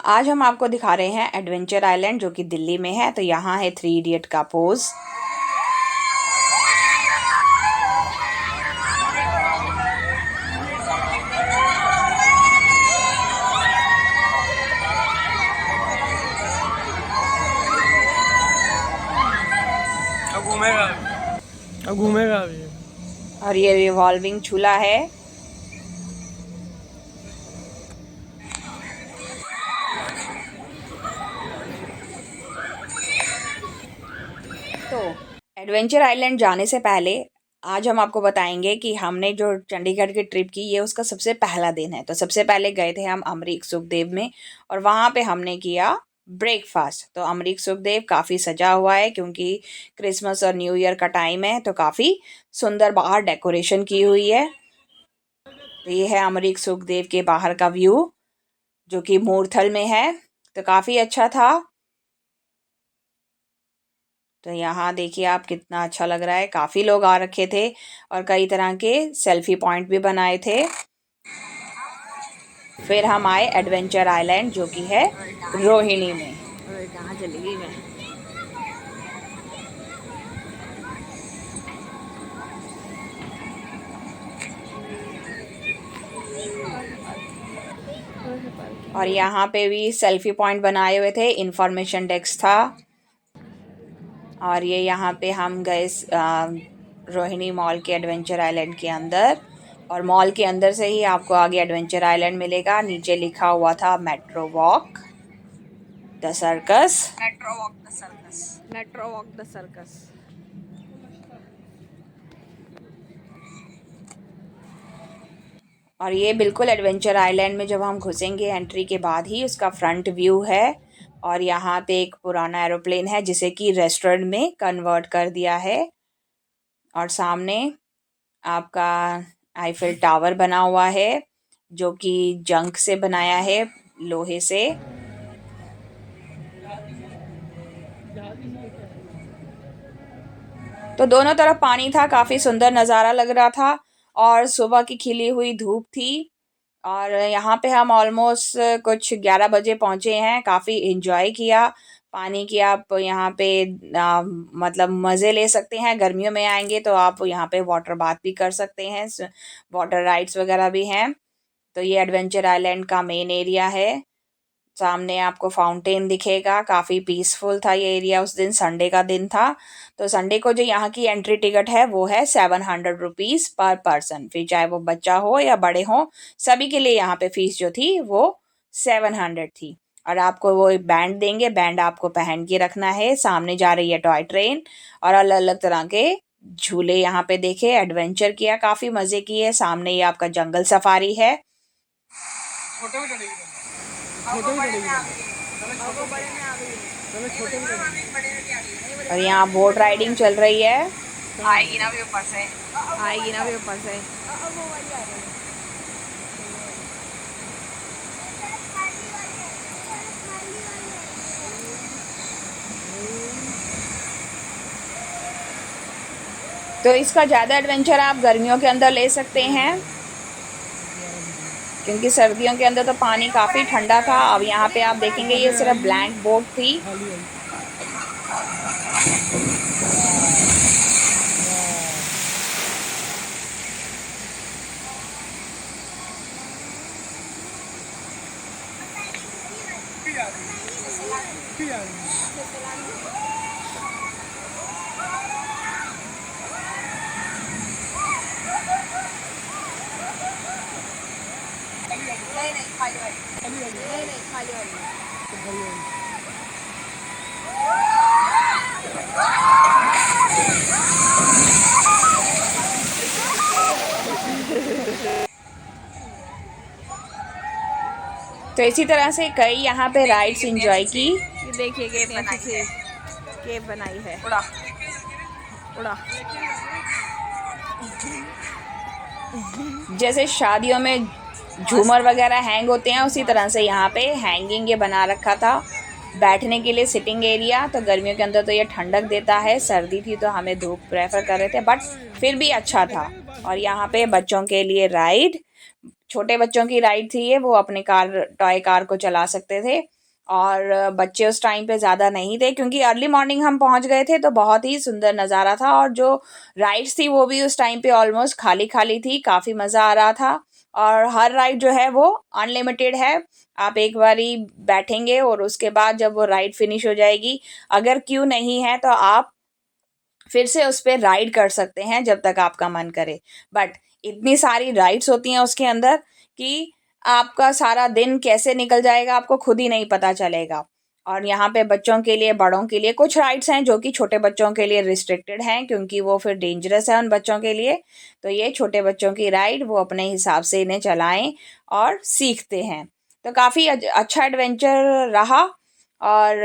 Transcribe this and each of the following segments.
आज हम आपको दिखा रहे हैं एडवेंचर आइलैंड जो कि दिल्ली में है। तो यहाँ है 3 इडियट का पोज। अब घूमेगा अभी। और ये रिवॉल्विंग झूला है। तो एडवेंचर आइलैंड जाने से पहले आज हम आपको बताएंगे कि हमने जो चंडीगढ़ की ट्रिप की ये उसका सबसे पहला दिन है। तो सबसे पहले गए थे हम अमरीक सुखदेव में और वहाँ पे हमने किया ब्रेकफास्ट। तो अमरीक सुखदेव काफ़ी सजा हुआ है क्योंकि क्रिसमस और न्यू ईयर का टाइम है, तो काफ़ी सुंदर बाहर डेकोरेशन की हुई है। तो ये है अमरीक सुखदेव के बाहर का व्यू जो कि मूरथल में है। तो काफ़ी अच्छा था। तो यहाँ देखिए आप कितना अच्छा लग रहा है। काफ़ी लोग आ रखे थे और कई तरह के सेल्फी पॉइंट भी बनाए थे। फिर हम आए एडवेंचर आइलैंड जो कि है रोहिणी में। कहाँ चली गई मैं? और यहाँ पे भी सेल्फी पॉइंट बनाए हुए थे, इंफॉर्मेशन डेस्क था। और ये यहाँ पे हम गए रोहिणी मॉल के एडवेंचर आइलैंड के अंदर। और मॉल के अंदर से ही आपको आगे एडवेंचर आइलैंड मिलेगा। नीचे लिखा हुआ था metro walk the circus. Metro walk the circus. Metro walk the circus. और ये बिल्कुल एडवेंचर आइलैंड में जब हम घुसेंगे एंट्री के बाद ही उसका फ्रंट व्यू है। और यहाँ पे एक पुराना एरोप्लेन है जिसे कि रेस्टोरेंट में कन्वर्ट कर दिया है। और सामने आपका आईफिल टावर बना हुआ है जो कि जंग से बनाया है, लोहे से। तो दोनों तरफ पानी था, काफ़ी सुंदर नज़ारा लग रहा था और सुबह की खिली हुई धूप थी। और यहाँ पे हम ऑलमोस्ट कुछ 11 बजे पहुँचे हैं। काफ़ी इन्जॉय किया। पानी की आप यहाँ पे मतलब मज़े ले सकते हैं। गर्मियों में आएंगे तो आप यहाँ पे वाटर बाथ भी कर सकते हैं, वाटर राइड्स वगैरह भी हैं। तो ये एडवेंचर आइलैंड का मेन एरिया है। सामने आपको फाउंटेन दिखेगा। काफ़ी पीसफुल था ये एरिया। उस दिन संडे का दिन था। तो संडे को जो यहाँ की एंट्री टिकट है वो है 700 रुपीज़ पर पर्सन। फिर चाहे वो बच्चा हो या बड़े हो, सभी के लिए यहाँ पे फीस जो थी वो 700 थी। और आपको वो एक बैंड देंगे, बैंड आपको पहन के रखना है। सामने जा रही है टॉय ट्रेन और अलग अलग तरह के झूले यहाँ पे देखे, एडवेंचर किया, काफ़ी मज़े किए। सामने ये आपका जंगल सफारी है। और यहाँ बोट राइडिंग चल रही है। आएगी ना भी ऊपर से, आएगी ना भी ऊपर से। तो इसका ज़्यादा एडवेंचर आप गर्मियों के अंदर ले सकते हैं क्योंकि सर्दियों के अंदर तो पानी काफ़ी ठंडा था। अब यहाँ पे आप देखेंगे ये सिर्फ ब्लैंक बोट थी। तो इसी तरह से कई यहाँ पे राइड्स एंजॉय की। देखिए कितनी अच्छी सी केव बनाई है। उड़ा उड़ा। जैसे शादियों में झूमर वगैरह हैंग होते हैं उसी तरह से यहाँ पे हैंगिंग ये बना रखा था। बैठने के लिए सिटिंग एरिया। तो गर्मियों के अंदर तो ये ठंडक देता है, सर्दी थी तो हमें धूप प्रेफर कर रहे थे, बट फिर भी अच्छा था। और यहाँ पे बच्चों के लिए राइड, छोटे बच्चों की राइड थी ये, वो अपने कार, टॉय कार को चला सकते थे। और बच्चे उस टाइम पे ज़्यादा नहीं थे क्योंकि अर्ली मॉर्निंग हम पहुंच गए थे, तो बहुत ही सुंदर नज़ारा था। और जो राइड्स थी वो भी उस टाइम पे ऑलमोस्ट खाली खाली थी, काफ़ी मज़ा आ रहा था। और हर राइड जो है वो अनलिमिटेड है, आप एक बारी बैठेंगे और उसके बाद जब वो राइड फिनिश हो जाएगी, अगर क्यू नहीं है तो आप फिर से उस पर राइड कर सकते हैं जब तक आपका मन करे। बट इतनी सारी राइड्स होती हैं उसके अंदर कि आपका सारा दिन कैसे निकल जाएगा आपको खुद ही नहीं पता चलेगा। और यहाँ पे बच्चों के लिए, बड़ों के लिए कुछ राइड्स हैं जो कि छोटे बच्चों के लिए रिस्ट्रिक्टेड हैं, क्योंकि वो फिर डेंजरस है उन बच्चों के लिए। तो ये छोटे बच्चों की राइड वो अपने हिसाब से इन्हें चलाएं और सीखते हैं। तो काफ़ी अच्छा एडवेंचर रहा। और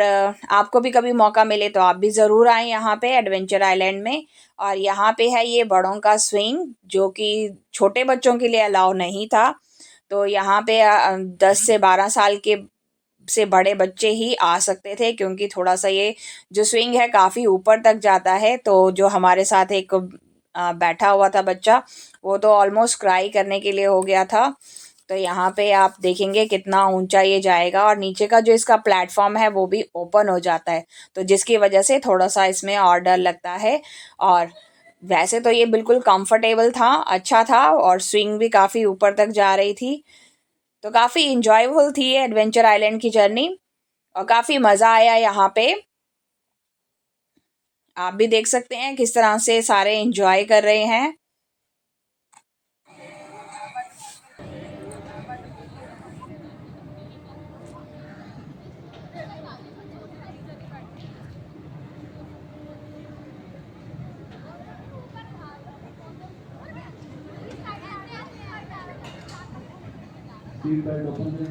आपको भी कभी मौका मिले तो आप भी ज़रूर आएँ यहाँ पे एडवेंचर आइलैंड में। और यहाँ पे है ये बड़ों का स्विंग, जो कि छोटे बच्चों के लिए अलाउ नहीं था। तो यहाँ पे 10 से 12 साल के से बड़े बच्चे ही आ सकते थे, क्योंकि थोड़ा सा ये जो स्विंग है काफ़ी ऊपर तक जाता है। तो जो हमारे साथ एक बैठा हुआ था बच्चा, वो तो ऑलमोस्ट क्राई करने के लिए हो गया था। तो यहाँ पे आप देखेंगे कितना ऊंचा ये जाएगा, और नीचे का जो इसका प्लेटफॉर्म है वो भी ओपन हो जाता है, तो जिसकी वजह से थोड़ा सा इसमें और डर लगता है। और वैसे तो ये बिल्कुल कंफर्टेबल था, अच्छा था, और स्विंग भी काफ़ी ऊपर तक जा रही थी। तो काफ़ी इंजॉयबल थी ये एडवेंचर आइलैंड की जर्नी, और काफ़ी मज़ा आया यहाँ पे। आप भी देख सकते हैं किस तरह से सारे इंजॉय कर रहे हैं। सीट बेल्ट ओपन करिए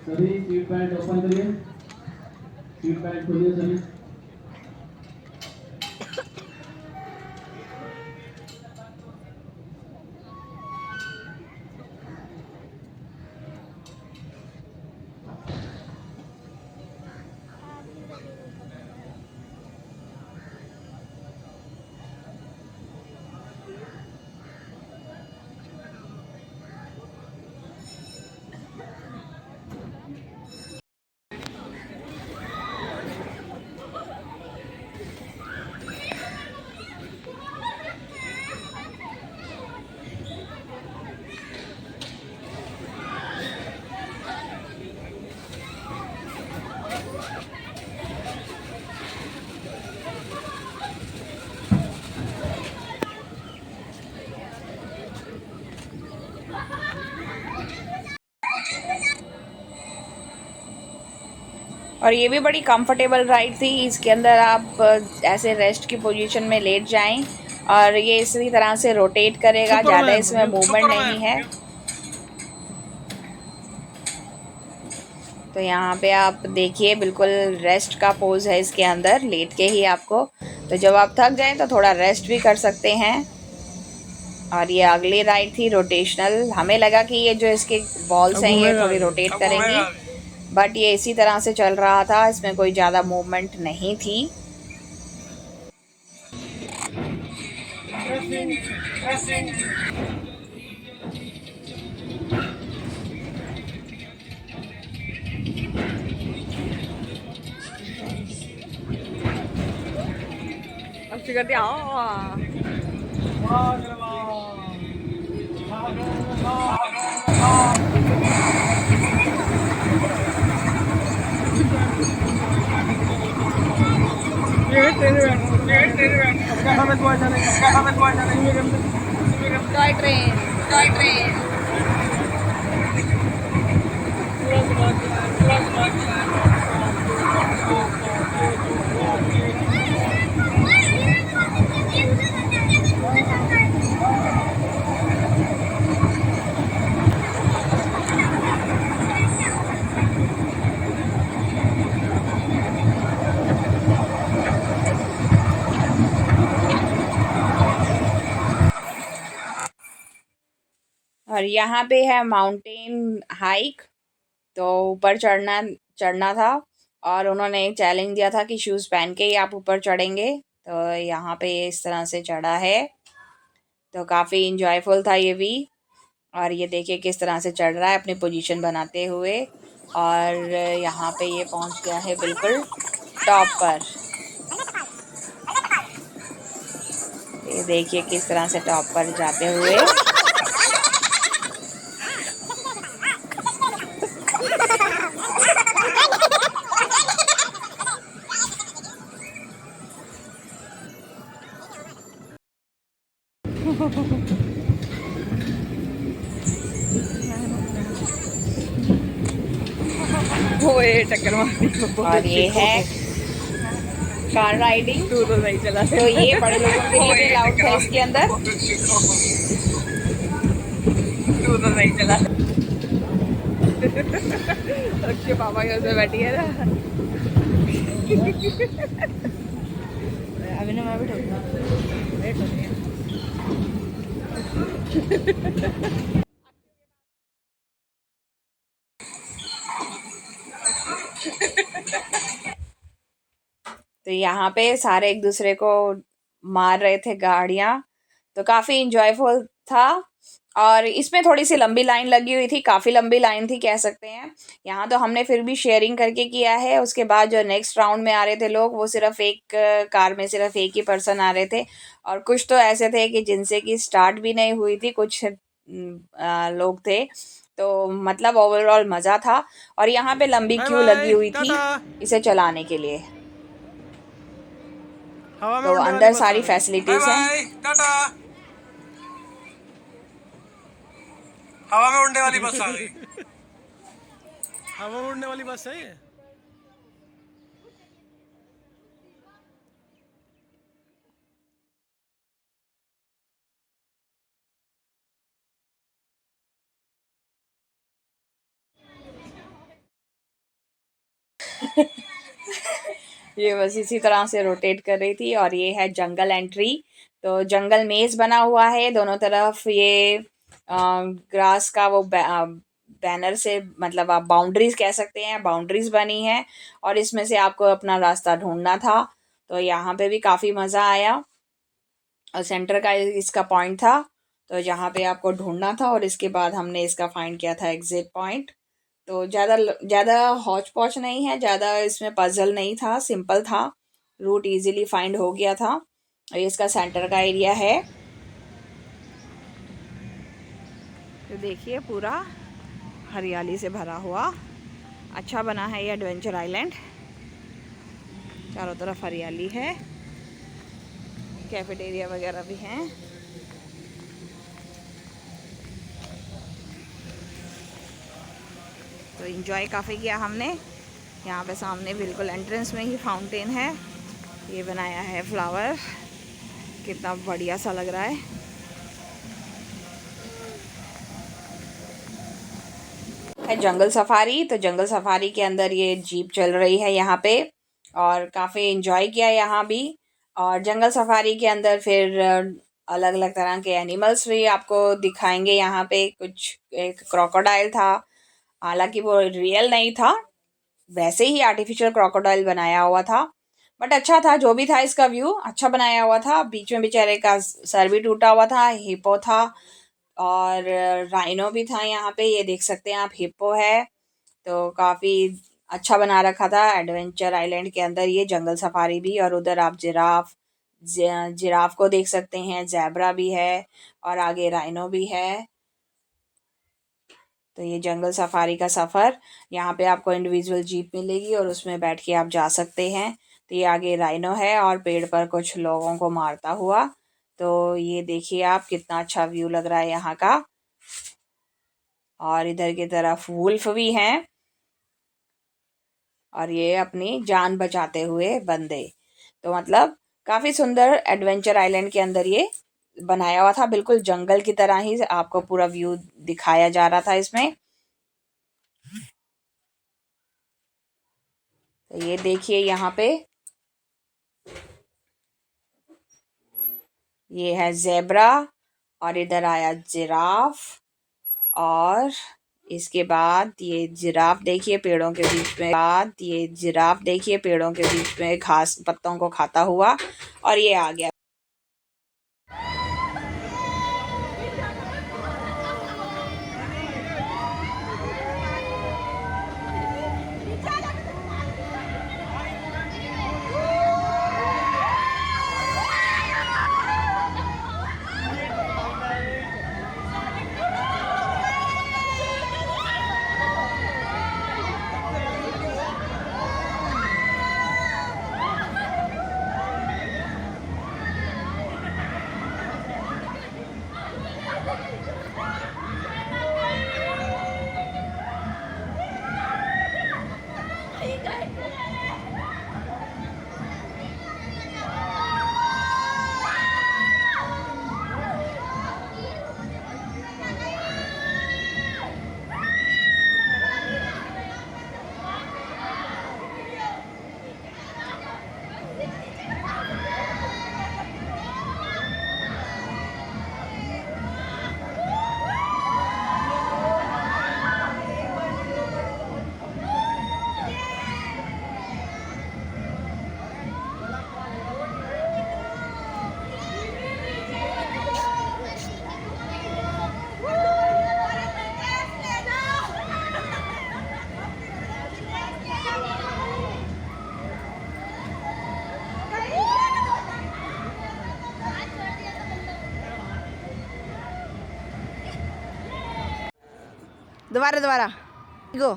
सभी, सीट बेल्ट ओपन करिए, सीट बेल्ट खोलिए सभी। और ये भी बड़ी कंफर्टेबल राइड थी। इसके अंदर आप ऐसे रेस्ट की पोजीशन में लेट जाएं, और ये इसी तरह से रोटेट करेगा, ज़्यादा सुपरमैन हो इसमें गया, मूवमेंट सुपरमैन नहीं हो है। गया। तो यहाँ पे आप देखिए बिल्कुल रेस्ट का पोज है इसके अंदर, लेट के ही आपको, तो जब आप थक जाएं तो थोड़ा रेस्ट भी कर सकते हैं। और ये अगली राइड थी रोटेशनल। हमें लगा कि ये जो इसके वॉल्स अब हैं ये घूमेगा थोड़ी अभी, रोटेट अब करेंगी, घूमेगा अभी। बट ये इसी तरह से चल रहा था, इसमें कोई ज़्यादा मूवमेंट नहीं थी। Dressing, dressing. अब चिकन दिया ये ट्रेन में बैठ, ये ट्रेन में बैठ। अब क्या हमें दुआ जाने का, क्या हमें दुआ जाने का। Toy train, toy train. पूरा दिमाग चलाया, पूरा दिमाग चलाया। और यहाँ पे है माउंटेन हाइक, तो ऊपर चढ़ना चढ़ना था। और उन्होंने एक चैलेंज दिया था कि शूज़ पहन के ही आप ऊपर चढ़ेंगे। तो यहाँ पे इस तरह से चढ़ा है, तो काफ़ी इंजॉयफुल था ये भी। और ये देखिए किस तरह से चढ़ रहा है अपनी पोजीशन बनाते हुए। और यहाँ पे ये पहुँच गया है बिल्कुल टॉप पर। ये देखिए किस तरह से टॉप पर जाते हुए। वो ये टक्कर मार दी और ये है कार राइडिंग। तू तो नहीं चला तो ये बड़े लोगों के लिए भी अलाउड है इसके अंदर। तू तो नहीं चला अक्षय पापा के उसमें बैठी है ना अभी ना मैं भी ठोकूंगा तो यहाँ पे सारे एक दूसरे को मार रहे थे गाड़ियाँ, तो काफ़ी इंजॉयफुल था। और इसमें थोड़ी सी लंबी लाइन लगी हुई थी, काफ़ी लंबी लाइन थी कह सकते हैं। यहाँ तो हमने फिर भी शेयरिंग करके किया है। उसके बाद जो नेक्स्ट राउंड में आ रहे थे लोग, वो सिर्फ एक कार में सिर्फ एक ही पर्सन आ रहे थे। और कुछ तो ऐसे थे कि जिनसे कि स्टार्ट भी नहीं हुई थी, कुछ लोग थे। तो मतलब ओवरऑल मज़ा था। और यहाँ पे लंबी बाय क्यू लगी बाय हुई थी टाटा इसे चलाने के लिए। हवा में तो उड़ने वाली अंदर बस आ सारी गई बाय फैसिलिटीज़ हैं। बाय टाटा हवा में उड़ने वाली बस आ गई हवा में उड़ने वाली बस है ये ये बस इसी तरह से रोटेट कर रही थी। और ये है जंगल एंट्री। तो जंगल मेज बना हुआ है दोनों तरफ। ये ग्रास का वो बैनर से, मतलब आप बाउंड्रीज कह सकते हैं, बाउंड्रीज बनी है। और इसमें से आपको अपना रास्ता ढूंढना था। तो यहाँ पे भी काफ़ी मज़ा आया। और सेंटर का इसका पॉइंट था, तो जहाँ पे आपको ढूंढना था। और इसके बाद हमने इसका फाइंड किया था एग्जिट पॉइंट। तो ज़्यादा हौच पौच नहीं है, ज़्यादा इसमें पजल नहीं था, सिंपल था। रूट इजीली फाइंड हो गया था। और ये इसका सेंटर का एरिया है। तो देखिए पूरा हरियाली से भरा हुआ अच्छा बना है ये एडवेंचर आइलैंड। चारों तरफ हरियाली है, कैफेटेरिया वगैरह भी हैं। तो इन्जॉय काफ़ी किया हमने। यहाँ पे सामने बिल्कुल एंट्रेंस में ही फाउंटेन है। ये बनाया है फ्लावर, कितना बढ़िया सा लग रहा है जंगल सफारी। तो जंगल सफारी के अंदर ये जीप चल रही है यहाँ पे। और काफ़ी इन्जॉय किया यहाँ भी। और जंगल सफारी के अंदर फिर अलग अलग तरह के एनिमल्स भी आपको दिखाएंगे। यहाँ पे कुछ एक क्रोकोडाइल था, हालांकि वो रियल नहीं था, वैसे ही आर्टिफिशियल क्रोकोडाइल बनाया हुआ था। बट अच्छा था, जो भी था इसका व्यू अच्छा बनाया हुआ था। बीच में बेचारे का सर भी टूटा हुआ था। हिप्पो था और राइनो भी था यहाँ पे, ये देख सकते हैं आप, हिप्पो है। तो काफ़ी अच्छा बना रखा था एडवेंचर आइलैंड के अंदर ये जंगल सफारी भी। और उधर आप जिराफ को देख सकते हैं, ज़ेब्रा भी है और आगे राइनो भी है। तो ये जंगल सफारी का सफ़र, यहाँ पे आपको इंडिविजुअल जीप मिलेगी और उसमें बैठ के आप जा सकते हैं। तो ये आगे राइनो है और पेड़ पर कुछ लोगों को मारता हुआ। तो ये देखिए आप, कितना अच्छा व्यू लग रहा है यहाँ का। और इधर की तरफ वुल्फ भी हैं और ये अपनी जान बचाते हुए बंदे। तो मतलब काफ़ी सुंदर एडवेंचर आइलैंड के अंदर ये बनाया हुआ था, बिल्कुल जंगल की तरह ही आपको पूरा व्यू दिखाया जा रहा था इसमें। तो ये देखिए यहाँ पे ये है ज़ेब्रा और इधर आया जिराफ। और इसके बाद ये जिराफ देखिए पेड़ों के बीच में, घास पत्तों को खाता हुआ। और ये आ गया। दोबारा गो।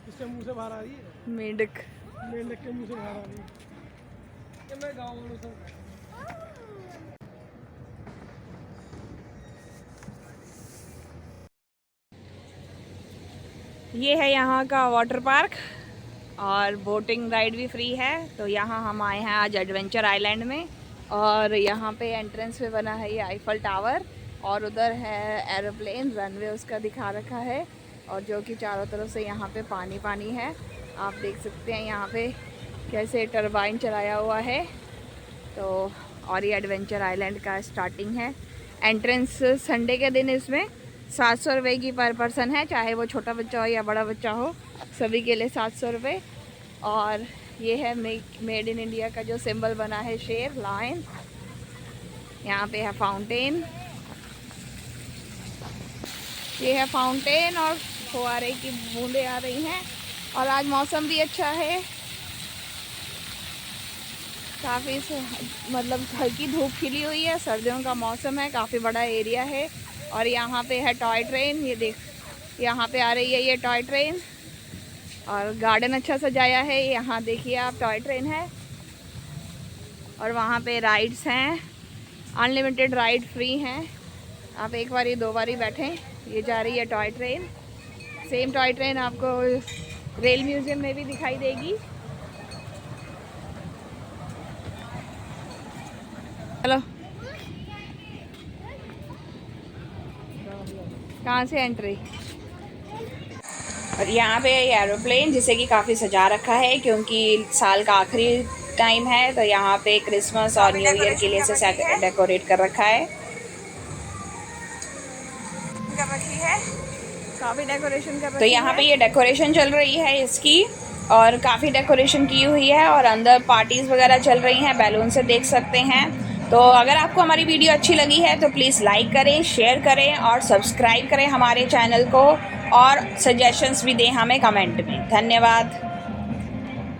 इसके मुंह से बाहर आ रही है, मेंढक। मेंढक के मुंह से बाहर आ रही है कि मैं गाँव वालों से। ये है यहाँ का वाटर पार्क और बोटिंग राइड भी फ्री है। तो यहाँ हम आए हैं आज एडवेंचर आइलैंड में, और यहाँ पे एंट्रेंस पे बना है ये आईफल टावर, और उधर है एरोप्लेन रनवे उसका दिखा रखा है, और जो कि चारों तरफ से यहाँ पे पानी पानी है। आप देख सकते हैं यहाँ पे कैसे टरबाइन चलाया हुआ है। तो और ये एडवेंचर आइलैंड का स्टार्टिंग है। एंट्रेंस संडे के दिन इसमें 700 रुपये की पर पर्सन है, चाहे वो छोटा बच्चा हो या बड़ा बच्चा हो, सभी के लिए 700 रुपये। और ये है मेड इन इंडिया का जो सिंबल बना है, शेर, लायन। यहाँ पे है फाउंटेन, ये है फाउंटेन, और फुहारे की बूंदें आ रही हैं। और आज मौसम भी अच्छा है, काफ़ी मतलब हल्की धूप खिली हुई है, सर्दियों का मौसम है, काफ़ी बड़ा एरिया है। और यहाँ पे है टॉय ट्रेन, ये देख यहाँ पे आ रही है ये टॉय ट्रेन, और गार्डन अच्छा सजाया है। यहाँ देखिए आप, टॉय ट्रेन है, और वहाँ पे राइड्स हैं, अनलिमिटेड राइड फ्री हैं। आप एक बारी 2 बारी बैठें। ये जा रही है toy train. Same toy train आपको रेल म्यूज़ियम में भी दिखाई देगी। चलो, कहाँ से एंट्री? और यहाँ पे एरोप्लेन जिसे कि काफ़ी सजा रखा है, क्योंकि साल का आखिरी टाइम है, तो यहाँ पे क्रिसमस और न्यू ईयर के लिए इसे डेकोरेट कर रखा है, काफ़ी डेकोरेशन कर रखी है। तो यहाँ पे ये डेकोरेशन चल रही है इसकी, और काफ़ी डेकोरेशन की हुई है, और अंदर पार्टीज़ वगैरह चल रही हैं, बैलून से देख सकते हैं। तो अगर आपको हमारी वीडियो अच्छी लगी है तो प्लीज़ लाइक करें, शेयर करें और सब्सक्राइब करें हमारे चैनल को, और सजेशंस भी दें हमें कमेंट में। धन्यवाद।